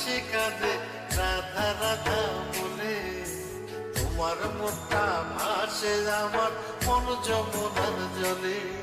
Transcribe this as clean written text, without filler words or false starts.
হাসি কাঁদে রাধা রাধা বলে। তোমার মুখটা ভাসে আমার মন যমুনার জলে।